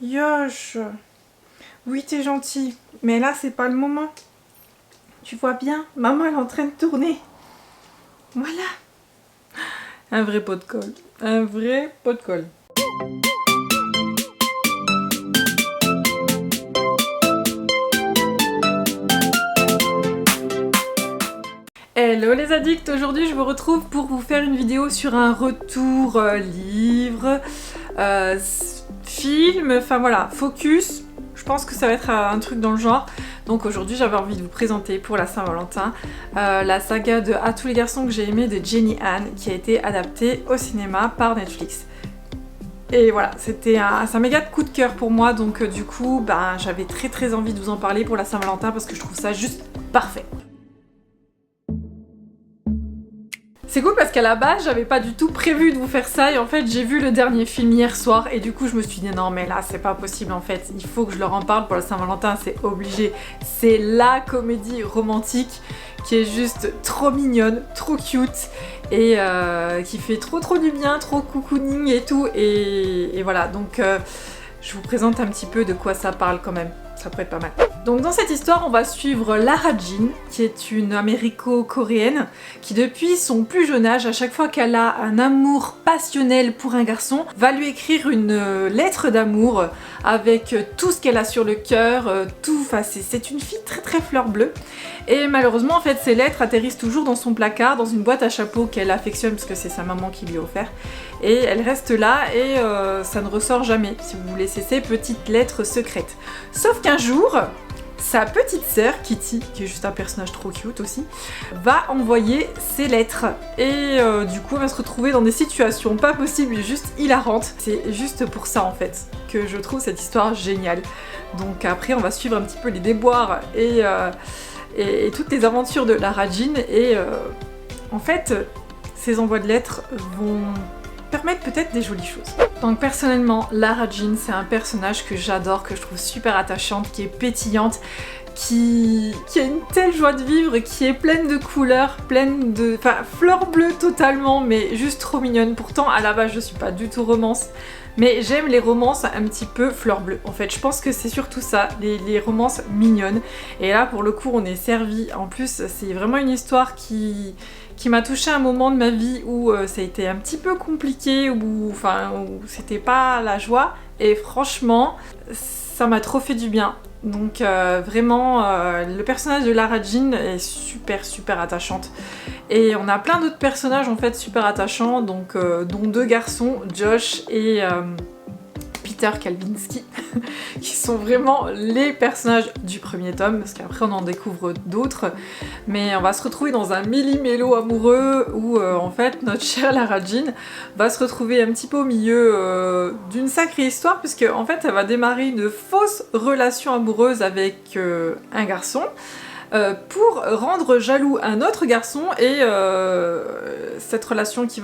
Yosh. Oui, t'es gentil, mais là, c'est pas le moment. Tu vois bien, maman, elle est en train de tourner. Voilà. Un vrai pot de colle. Un vrai pot de colle. Hello les addicts, aujourd'hui je vous retrouve pour vous faire une vidéo sur un retour livre, film, enfin voilà, focus. Je pense que ça va être un truc dans le genre. Donc aujourd'hui j'avais envie de vous présenter pour la Saint-Valentin la saga de À tous les garçons que j'ai aimé de Jenny Han qui a été adaptée au cinéma par Netflix. Et voilà, c'est un méga coup de cœur pour moi, donc du coup j'avais très envie de vous en parler pour la Saint-Valentin parce que je trouve ça juste parfait. C'est cool parce qu'à la base j'avais pas du tout prévu de vous faire ça et en fait j'ai vu le dernier film hier soir et du coup je me suis dit non mais là c'est pas possible en fait, il faut que je leur en parle pour la Saint-Valentin, c'est obligé. C'est la comédie romantique qui est juste trop mignonne, trop cute et qui fait trop du bien, trop cocooning et tout et voilà donc je vous présente un petit peu de quoi ça parle quand même. Ça pourrait être pas mal. Donc dans cette histoire, on va suivre Lara Jean, qui est une américo-coréenne, qui depuis son plus jeune âge, à chaque fois qu'elle a un amour passionnel pour un garçon, va lui écrire une lettre d'amour avec tout ce qu'elle a sur le cœur, tout, enfin c'est une fille très fleur bleue. Et malheureusement en fait ces lettres atterrissent toujours dans son placard, dans une boîte à chapeau qu'elle affectionne parce que c'est sa maman qui lui a offert. Et elle reste là et ça ne ressort jamais si vous laissez ces petites lettres secrètes. Sauf qu'un jour, sa petite sœur, Kitty, qui est juste un personnage trop cute aussi, va envoyer ses lettres. Et du coup, elle va se retrouver dans des situations pas possibles, juste hilarantes. C'est juste pour ça, en fait, que je trouve cette histoire géniale. Donc après, on va suivre un petit peu les déboires et toutes les aventures de Lara Jean. Et en fait, ces envois de lettres vont permettre peut-être des jolies choses. Donc personnellement, Lara Jean, c'est un personnage que j'adore, que je trouve super attachante, qui est pétillante, qui a une telle joie de vivre, qui est pleine de couleurs, pleine de... Enfin, fleur bleue totalement, mais juste trop mignonne. Pourtant, à la base, je suis pas du tout romance, mais j'aime les romances un petit peu fleur bleue. En fait, je pense que c'est surtout ça, les romances mignonnes. Et là, pour le coup, on est servi. En plus, c'est vraiment une histoire qui m'a touchée à un moment de ma vie où ça a été un petit peu compliqué, où c'était pas la joie. Et franchement, ça m'a trop fait du bien. Donc vraiment, le personnage de Lara Jean est super attachante. Et on a plein d'autres personnages en fait super attachants, donc dont deux garçons, Josh et Peter Kavinsky, qui sont vraiment les personnages du premier tome, parce qu'après on en découvre d'autres, mais on va se retrouver dans un méli-mélo amoureux où en fait notre chère Lara Jean va se retrouver un petit peu au milieu d'une sacrée histoire, puisque en fait elle va démarrer une fausse relation amoureuse avec un garçon, pour rendre jaloux un autre garçon et cette relation qu'elle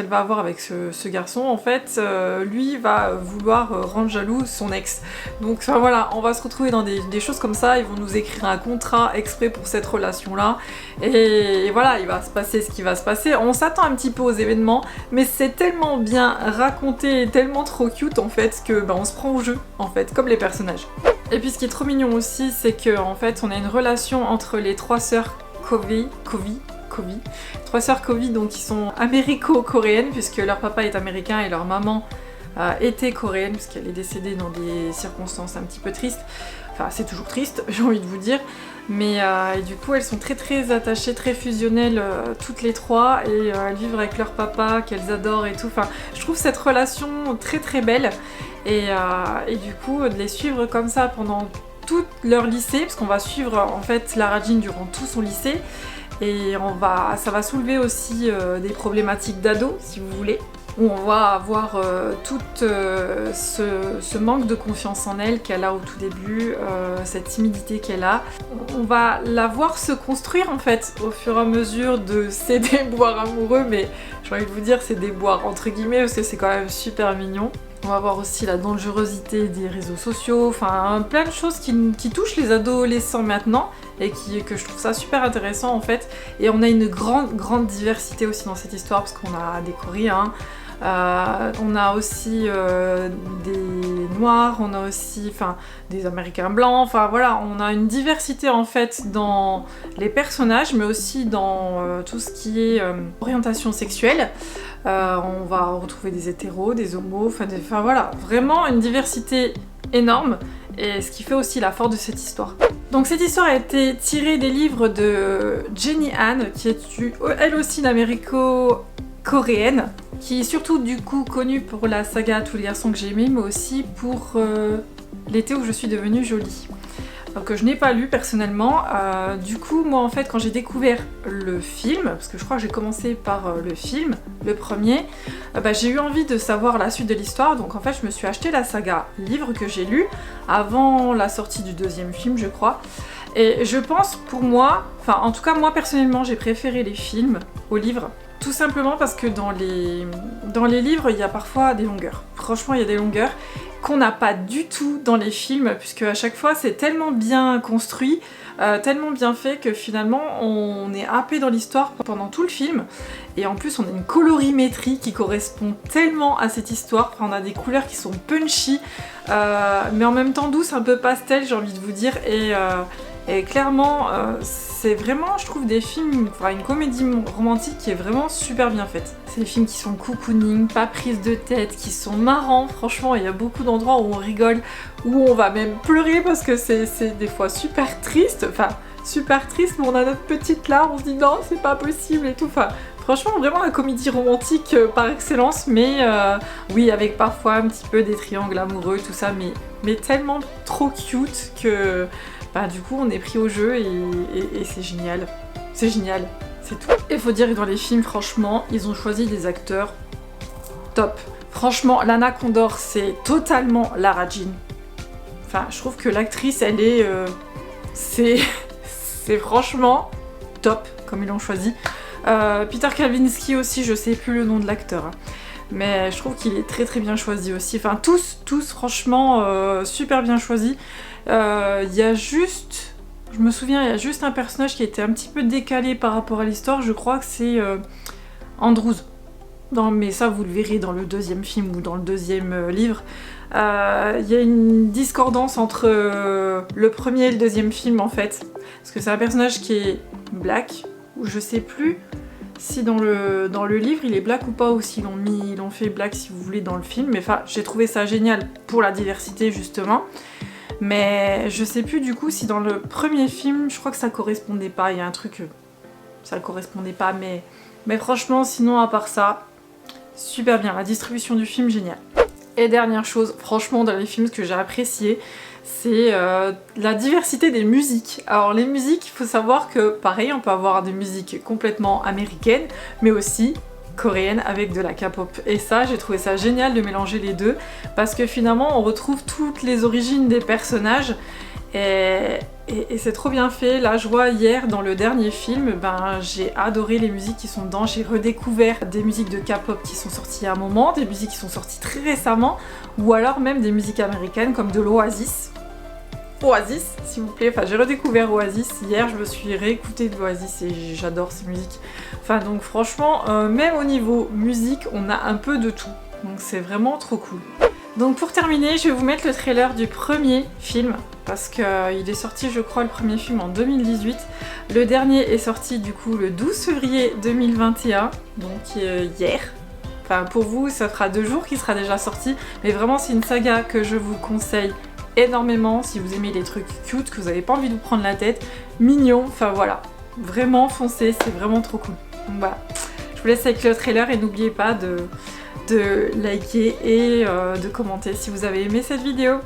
va avoir avec ce garçon, en fait, lui va vouloir rendre jaloux son ex. Donc enfin voilà, on va se retrouver dans des choses comme ça, ils vont nous écrire un contrat exprès pour cette relation-là, et voilà, il va se passer ce qui va se passer. On s'attend un petit peu aux événements, mais c'est tellement bien raconté et tellement trop cute en fait que on se prend au jeu en fait, comme les personnages. Et puis ce qui est trop mignon aussi, c'est que en fait on a une relation entre les trois sœurs Covey, trois sœurs Covey, donc qui sont américo-coréennes puisque leur papa est américain et leur maman était coréenne puisqu'elle est décédée dans des circonstances un petit peu tristes. Enfin c'est toujours triste, j'ai envie de vous dire. Mais et du coup elles sont très attachées, très fusionnelles toutes les trois, et elles vivent avec leur papa qu'elles adorent et tout. Enfin je trouve cette relation très belle. Et du coup de les suivre comme ça pendant tout leur lycée, parce qu'on va suivre en fait Lara Jean durant tout son lycée, et ça va soulever aussi des problématiques d'ado si vous voulez, où on va avoir tout ce manque de confiance en elle qu'elle a au tout début, cette timidité qu'elle a. On va la voir se construire en fait au fur et à mesure de ses déboires amoureux, mais j'ai envie de vous dire c'est déboires entre guillemets parce que c'est quand même super mignon. On va voir aussi la dangerosité des réseaux sociaux, enfin plein de choses qui touchent les adolescents maintenant et que je trouve ça super intéressant en fait. Et on a une grande diversité aussi dans cette histoire parce qu'on a des Coréens, On a aussi des noirs, on a aussi des américains blancs, enfin voilà, on a une diversité en fait dans les personnages, mais aussi dans tout ce qui est orientation sexuelle. On va retrouver des hétéros, des homos, enfin voilà, vraiment une diversité énorme, et ce qui fait aussi la force de cette histoire. Donc cette histoire a été tirée des livres de Jenny Han, qui est elle aussi une américo-coréenne, qui est surtout du coup connue pour la saga Tous les garçons que j'ai aimés, mais aussi pour L'été où je suis devenue jolie. Que je n'ai pas lu personnellement. Du coup, moi en fait, quand j'ai découvert le film, parce que je crois que j'ai commencé par le film, le premier, j'ai eu envie de savoir la suite de l'histoire, donc en fait je me suis acheté la saga livre que j'ai lu avant la sortie du deuxième film, je crois. Et je pense pour moi, en tout cas moi personnellement, j'ai préféré les films aux livres. Tout simplement parce que dans les livres, il y a parfois des longueurs. Franchement, il y a des longueurs qu'on n'a pas du tout dans les films, puisque à chaque fois c'est tellement bien construit, tellement bien fait que finalement on est happé dans l'histoire pendant tout le film. Et en plus on a une colorimétrie qui correspond tellement à cette histoire, on a des couleurs qui sont punchy, mais en même temps douces, un peu pastel, j'ai envie de vous dire, et clairement c'est vraiment, je trouve, des films, une comédie romantique qui est vraiment super bien faite. C'est des films qui sont cocooning, pas prise de tête, qui sont marrants, franchement il y a beaucoup d'endroits où on rigole, où on va même pleurer parce que c'est des fois super triste, mais on a notre petite larme, on se dit non c'est pas possible et tout, franchement vraiment la comédie romantique par excellence, mais oui, avec parfois un petit peu des triangles amoureux, tout ça, mais tellement trop cute que du coup on est pris au jeu et c'est génial. C'est génial, c'est tout. Et faut dire que dans les films, franchement, ils ont choisi des acteurs top. Franchement, Lana Condor, c'est totalement Lara Jean. Je trouve que l'actrice, elle est... c'est franchement top, comme ils l'ont choisi. Peter Kavinsky aussi, je sais plus le nom de l'acteur, mais je trouve qu'il est très très bien choisi aussi. Tous franchement super bien choisis. Il y a juste... Je me souviens, il y a juste un personnage qui a été un petit peu décalé par rapport à l'histoire, je crois que c'est Andrews. Mais ça, vous le verrez dans le deuxième film ou dans le deuxième livre. Il y a une discordance entre le premier et le deuxième film, en fait. Parce que c'est un personnage qui est black, ou je sais plus si dans le livre il est black ou pas, ou s'ils l'ont fait black, si vous voulez, dans le film. Mais j'ai trouvé ça génial pour la diversité, justement. Mais je sais plus du coup si dans le premier film, je crois que ça correspondait pas, il y a un truc, ça correspondait pas, mais franchement sinon à part ça, super bien, la distribution du film, génial. Et dernière chose, franchement dans les films, ce que j'ai apprécié, c'est la diversité des musiques. Alors les musiques, il faut savoir que pareil, on peut avoir des musiques complètement américaines, mais aussi coréenne avec de la K-pop. Et ça, j'ai trouvé ça génial de mélanger les deux, parce que finalement on retrouve toutes les origines des personnages et c'est trop bien fait. Là je vois hier dans le dernier film, j'ai adoré les musiques qui sont dedans, j'ai redécouvert des musiques de K-pop qui sont sorties il y a un moment, des musiques qui sont sorties très récemment, ou alors même des musiques américaines comme de l'Oasis, s'il vous plaît. J'ai redécouvert Oasis hier, je me suis réécoutée de l'Oasis et j'adore ces musiques. Donc franchement, même au niveau musique, on a un peu de tout. Donc c'est vraiment trop cool. Donc pour terminer, je vais vous mettre le trailer du premier film, parce qu'il est sorti, je crois, le premier film en 2018. Le dernier est sorti du coup le 12 février 2021, donc hier. Pour vous, ça fera 2 jours qu'il sera déjà sorti, mais vraiment c'est une saga que je vous conseille énormément si vous aimez les trucs cute, que vous n'avez pas envie de vous prendre la tête, mignon, voilà, vraiment foncez, c'est vraiment trop cool. Donc voilà, je vous laisse avec le trailer et n'oubliez pas de liker et de commenter si vous avez aimé cette vidéo.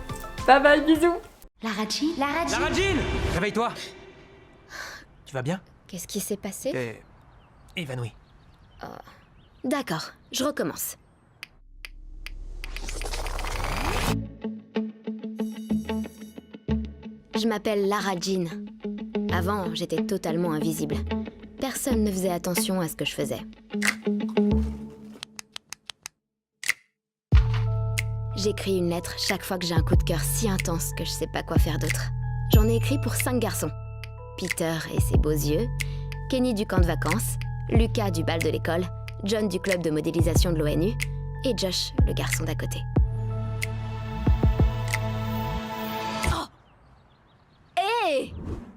Bye bye, bisous. Lara Jean, réveille-toi. Tu vas bien? Qu'est-ce qui s'est passé? T'es évanouie. D'accord, je recommence. Je m'appelle Lara Jean. Avant, j'étais totalement invisible. Personne ne faisait attention à ce que je faisais. J'écris une lettre chaque fois que j'ai un coup de cœur si intense que je sais pas quoi faire d'autre. J'en ai écrit pour 5 garçons. Peter et ses beaux yeux, Kenny du camp de vacances, Lucas du bal de l'école, John du club de modélisation de l'ONU, et Josh, le garçon d'à côté. Oh. Hé!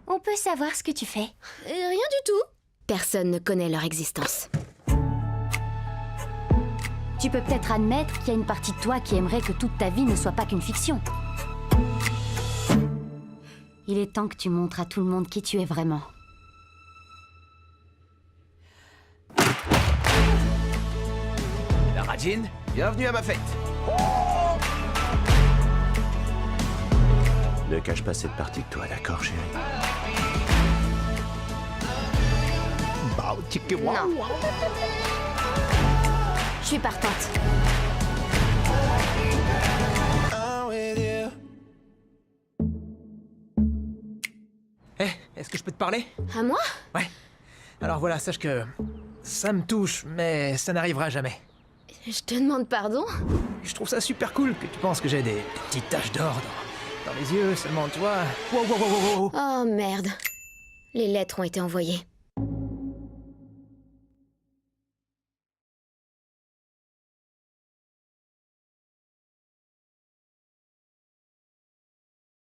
On peut savoir ce que tu fais? Rien du tout. Personne ne connaît leur existence. Tu peux peut-être admettre qu'il y a une partie de toi qui aimerait que toute ta vie ne soit pas qu'une fiction. Il est temps que tu montres à tout le monde qui tu es vraiment. Lara Jean, bienvenue à ma fête. Ne cache pas cette partie de toi, d'accord, chérie? Non. Je suis partante. Eh, est-ce que je peux te parler? À moi? Ouais. Alors voilà, sache que ça me touche, mais ça n'arrivera jamais. Je te demande pardon? Je trouve ça super cool que tu penses que j'ai des petites taches d'or dans les yeux, seulement, tu vois. Wow, wow, wow, wow, wow. Oh merde. Les lettres ont été envoyées.